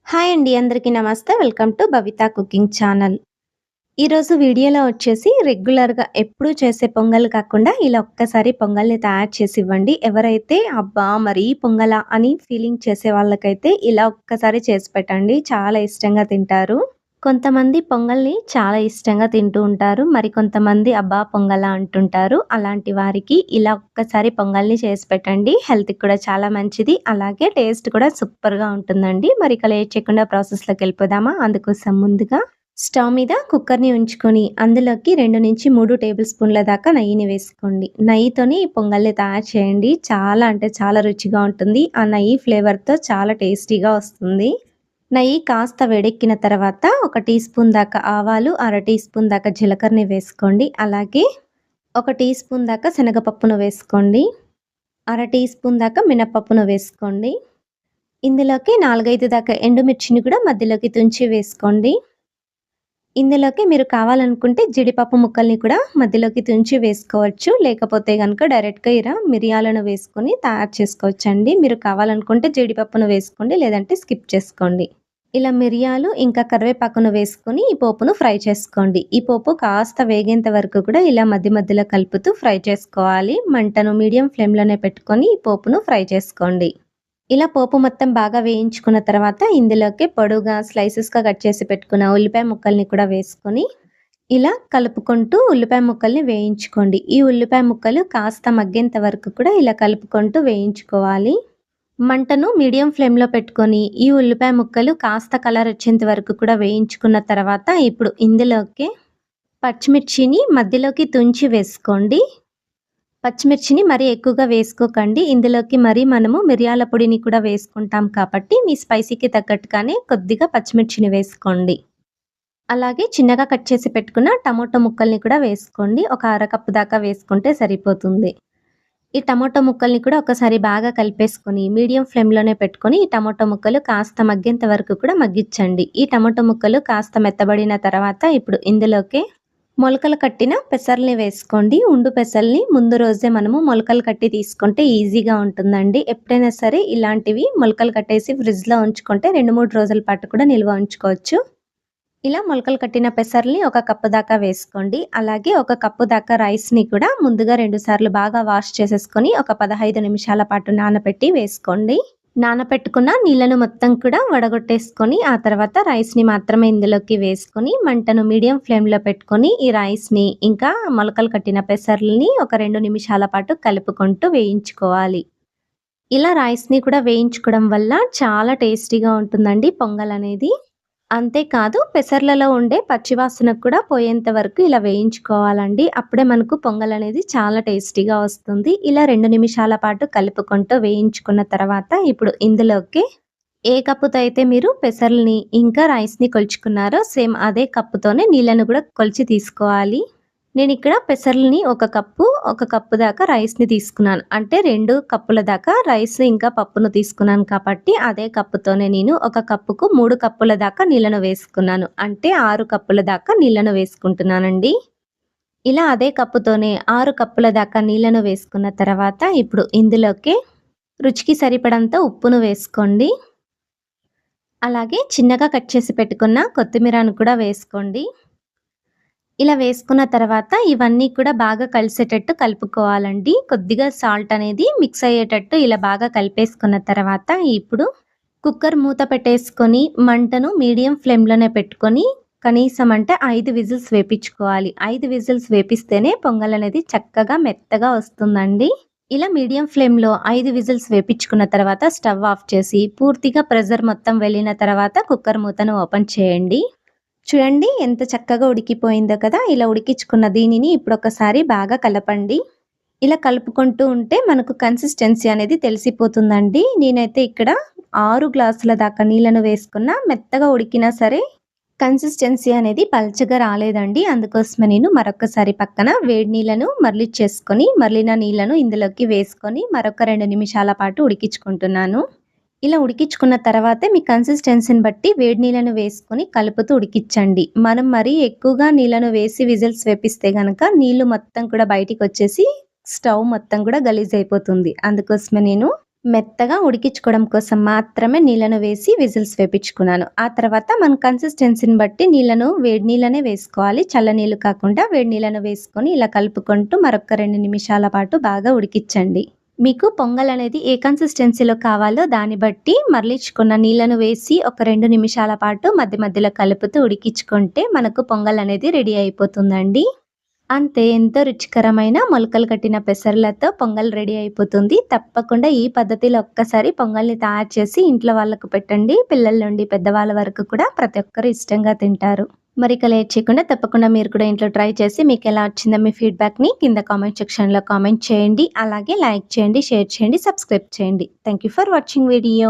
Hi అండి. అందరికీ నమస్తే. Welcome to Bhavitha cooking channel. ఈరోజు వీడియోలో వచ్చేసి రెగ్యులర్‌గా ఎప్పుడూ చేసే పొంగల్ కాకుండా ఇలా ఒక్కసారి పొంగల్‌ని తయారు చేసి ఇవ్వండి. ఎవరైతే అబ్బా! మరీ పొంగలా అని ఫీలింగ్ చేసే వాళ్ళకైతే ఇలా ఒక్కసారి చేసి పెట్టండి. చాలా ఇష్టంగా తింటారు. కొంతమంది పొంగల్‌ని చాలా ఇష్టంగా తింటూ ఉంటారు. మరికొంతమంది అబ్బా! పొంగలా అంటుంటారు. అలాంటి వారికి ఇలా ఒక్కసారి పొంగల్‌ని చేసి పెట్టండి. హెల్త్‌కి కూడా చాలా మంచిది. అలాగే టేస్ట్ కూడా సూపర్‌గా ఉంటుందండి. మరి ఇక లేట్ చేయకుండా ప్రాసెస్‌లోకెళ్ళిపోదామా? అందుకోసం ముందుగా స్టవ్ మీద కుక్కర్‌ని ఉంచుకొని అందులోకి 2-3 టేబుల్ స్పూన్ల దాకా నెయ్యిని వేసుకోండి. నెయ్యితోని ఈ పొంగల్‌ని తయారు చేయండి. చాలా అంటే చాలా రుచిగా ఉంటుంది. ఆ నెయ్యి ఫ్లేవర్‌తో చాలా టేస్టీగా వస్తుంది. నెయ్యి కాస్త వేడెక్కిన తర్వాత ఒక టీ స్పూన్ దాకా ఆవాలు, అర టీ స్పూన్ దాకా జీలకర్రని వేసుకోండి. అలాగే ఒక టీ స్పూన్ దాకా శనగపప్పును వేసుకోండి. అర టీ స్పూన్ దాకా మినపప్పును వేసుకోండి. ఇందులోకి 4, 5 దాకా ఎండుమిర్చిని కూడా మధ్యలోకి తుంచి వేసుకోండి. ఇందులోకి మీరు కావాలనుకుంటే జీడిపప్పు ముక్కల్ని కూడా మధ్యలోకి తుంచి వేసుకోవచ్చు. లేకపోతే గనుక డైరెక్ట్‌గా ఇలా మిరియాలను వేసుకొని తయారు చేసుకోవచ్చండి. మీరు కావాలనుకుంటే జీడిపప్పును వేసుకోండి. లేదంటే స్కిప్ చేసుకోండి. ఇలా మిరియాలు ఇంకా కరివేపాకును వేసుకొని ఈ పోపును ఫ్రై చేసుకోండి. ఈ పోపు కాస్త వేగేంత వరకు కూడా ఇలా మధ్య మధ్యలో కలుపుతూ ఫ్రై చేసుకోవాలి. మంటను మీడియం ఫ్లేమ్‌లోనే పెట్టుకొని ఈ పోపును ఫ్రై చేసుకోండి. ఇలా పోపు మొత్తం బాగా వేయించుకున్న తర్వాత ఇందులోకి పొడువుగా స్లైసెస్‌గా కట్ చేసి పెట్టుకున్న ఉల్లిపాయ ముక్కల్ని కూడా వేసుకొని ఇలా కలుపుకుంటూ ఉల్లిపాయ ముక్కల్ని వేయించుకోండి. ఈ ఉల్లిపాయ ముక్కలు కాస్త మగ్గేంత వరకు కూడా ఇలా కలుపుకుంటూ వేయించుకోవాలి. మంటను మీడియం ఫ్లేమ్‌లో పెట్టుకొని, ఈ ఉల్లిపాయ ముక్కలు కాస్త కలర్ వచ్చేంత వరకు కూడా వేయించుకున్న తర్వాత, ఇప్పుడు ఇందులోకి పచ్చిమిర్చిని మధ్యలోకి తుంచి వేసుకోండి. పచ్చిమిర్చిని మరీ ఎక్కువగా వేసుకోకండి. ఇందులోకి మరి మనము మిరియాల పొడిని కూడా వేసుకుంటాం కాబట్టి, మీ స్పైసీకి తగ్గట్టుగానే కొద్దిగా పచ్చిమిర్చిని వేసుకోండి. అలాగే చిన్నగా కట్ చేసి పెట్టుకున్న టమోటా ముక్కల్ని కూడా వేసుకోండి. ఒక అరకప్పు దాకా వేసుకుంటే సరిపోతుంది. ఈ టమోటా ముక్కల్ని కూడా ఒకసారి బాగా కలిపేసుకొని మీడియం ఫ్లేమ్‌లోనే పెట్టుకొని ఈ టమోటా ముక్కలు కాస్త మగ్గేంత వరకు కూడా మగ్గిచ్చండి. ఈ టమోటా ముక్కలు కాస్త మెత్తబడిన తర్వాత ఇప్పుడు ఇందులోకే మొలకలు కట్టిన పెసల్ని వేసుకోండి. ఉండు పెసల్ని ముందు రోజే మనము మొలకలు కట్టి తీసుకుంటే ఈజీగా ఉంటుందండి. ఎప్పుడైనా సరే ఇలాంటివి మొలకలు కట్టేసి ఫ్రిడ్జ్‌లో ఉంచుకుంటే 2, 3 రోజుల పాటు కూడా నిల్వ ఉంచుకోవచ్చు. ఇలా మొలకలు కట్టిన పెసర్‌ని ఒక కప్పు దాకా వేసుకోండి. అలాగే ఒక కప్పు దాకా రైస్‌ని కూడా ముందుగా 2 సార్లు బాగా వాష్ చేసేసుకొని ఒక 15 నిమిషాల పాటు నానబెట్టి వేసుకోండి. నానపెట్టుకున్న నీళ్ళను మొత్తం కూడా వడగొట్టేసుకొని ఆ తర్వాత రైస్‌ని మాత్రమే ఇందులోకి వేసుకొని మంటను మీడియం ఫ్లేమ్‌లో పెట్టుకొని ఈ రైస్‌ని ఇంకా మొలకలు కట్టిన పెసర్లని ఒక 2 నిమిషాల పాటు కలుపుకుంటూ వేయించుకోవాలి. ఇలా రైస్‌ని కూడా వేయించుకోవడం వల్ల చాలా టేస్టీగా ఉంటుందండి పొంగలనేది. అంతేకాదు పెసర్లలో ఉండే పచ్చివాసన కూడా పోయేంత వరకు ఇలా వేయించుకోవాలండి. అప్పుడే మనకు పొంగలనేది చాలా టేస్టీగా వస్తుంది. ఇలా 2 నిమిషాల పాటు కలుపుకుంటూ వేయించుకున్న తర్వాత ఇప్పుడు ఇందులోకి ఏ కప్పుతో అయితే మీరు పెసర్లని ఇంకా రైస్‌ని కొలుచుకున్నారో సేమ్ అదే కప్పుతోనే నీళ్ళను కూడా కొలిచి తీసుకోవాలి. నేనిక్కడ పెసర్లని ఒక కప్పు, ఒక కప్పు దాకా రైస్‌ని తీసుకున్నాను. అంటే 2 కప్పుల దాకా రైస్ ఇంకా పప్పును తీసుకున్నాను కాబట్టి అదే కప్పుతోనే నేను ఒక కప్పుకు 3 కప్పుల దాకా నీళ్ళను వేసుకున్నాను. అంటే 6 కప్పుల దాకా నీళ్ళను వేసుకుంటున్నానండి. ఇలా అదే కప్పుతోనే 6 కప్పుల దాకా నీళ్ళను వేసుకున్న తర్వాత ఇప్పుడు ఇందులోకి రుచికి సరిపడంత ఉప్పును వేసుకోండి. అలాగే చిన్నగా కట్ చేసి పెట్టుకున్న కొత్తిమీరను కూడా వేసుకోండి. ఇలా వేసుకున్న తర్వాత ఇవన్నీ కూడా బాగా కలిసేటట్టు కలుపుకోవాలండి. కొద్దిగా సాల్ట్ అనేది మిక్స్ అయ్యేటట్టు ఇలా బాగా కలిపేసుకున్న తర్వాత ఇప్పుడు కుక్కర్ మూత పెట్టేసుకొని మంటను మీడియం ఫ్లేమ్‌లోనే పెట్టుకొని కనీసం అంటే 5 విజిల్స్ వేపించుకోవాలి. 5 విజిల్స్ వేపిస్తేనే పొంగలనేది చక్కగా మెత్తగా వస్తుందండి. ఇలా మీడియం ఫ్లేమ్‌లో 5 విజిల్స్ వేపించుకున్న తర్వాత స్టవ్ ఆఫ్ చేసి పూర్తిగా ప్రెషర్ మొత్తం వెళ్ళిన తర్వాత కుక్కర్ మూతను ఓపెన్ చేయండి. చూడండి ఎంత చక్కగా ఉడికిపోయిందో కదా! ఇలా ఉడికించుకున్న దీనిని ఇప్పుడొకసారి బాగా కలపండి. ఇలా కలుపుకుంటూ ఉంటే మనకు కన్సిస్టెన్సీ అనేది తెలిసిపోతుందండి. నేనైతే ఇక్కడ 6 గ్లాసుల దాకా నీళ్ళను వేసుకున్నా మెత్తగా ఉడికినా సరే కన్సిస్టెన్సీ అనేది పల్చగా రాలేదండి. అందుకోసమే నేను మరొక్కసారి పక్కన వేడి నీళ్ళను మరలిచ్చేసుకొని మరలిన నీళ్ళను ఇందులోకి వేసుకొని మరొక 2 నిమిషాల పాటు ఉడికించుకుంటున్నాను. ఇలా ఉడికించుకున్న తర్వాతే మీ కన్సిస్టెన్సీని బట్టి వేడి నీళ్ళను వేసుకొని కలుపుతూ ఉడికించండి. మనం మరీ ఎక్కువగా నీళ్ళను వేసి విజిల్స్ వేపిస్తే గనక నీళ్ళు మొత్తం కూడా బయటికొచ్చేసి స్టవ్ మొత్తం కూడా గలీజయిపోతుంది. అందుకోసమే నేను మెత్తగా ఉడికించుకోవడం కోసం మాత్రమే నీళ్ళను వేసి విజిల్స్ వేపించుకున్నాను. ఆ తర్వాత మన కన్సిస్టెన్సీని బట్టి వేడి నీళ్ళనే వేసుకోవాలి. చల్ల నీళ్ళు కాకుండా వేడి నీళ్ళను వేసుకొని ఇలా కలుపుకుంటూ మరొక 2 నిమిషాల పాటు బాగా ఉడికించండి. మీకు పొంగలనేది ఏ కన్సిస్టెన్సీలో కావాలో దాన్ని బట్టి మరలించుకున్న నీళ్ళను వేసి ఒక 2 నిమిషాల పాటు మధ్య మధ్యలో కలుపుతూ ఉడికించుకుంటే మనకు పొంగలనేది రెడీ అయిపోతుందండి. అంతే, ఎంతో రుచికరమైన మొలకలు కట్టిన పెసర్లతో పొంగల్ రెడీ అయిపోతుంది. తప్పకుండా ఈ పద్ధతిలో ఒక్కసారి పొంగల్‌ని తయారు చేసి ఇంట్లో వాళ్ళకు పెట్టండి. పిల్లల నుండి పెద్దవాళ్ళ వరకు కూడా ప్రతి ఒక్కరు ఇష్టంగా తింటారు. మరిక లేట్ చేయకుండా తప్పకుండా మీరు కూడా ఇంట్లో ట్రై చేసి మీకెలా వచ్చిందో మీ ఫీడ్‌బ్యాక్‌ని కింద కామెంట్ సెక్షన్‌లో కామెంట్ చేయండి. అలాగే లైక్ చేయండి, షేర్ చేయండి, సబ్స్క్రైబ్ చేయండి. Thank you for watching video.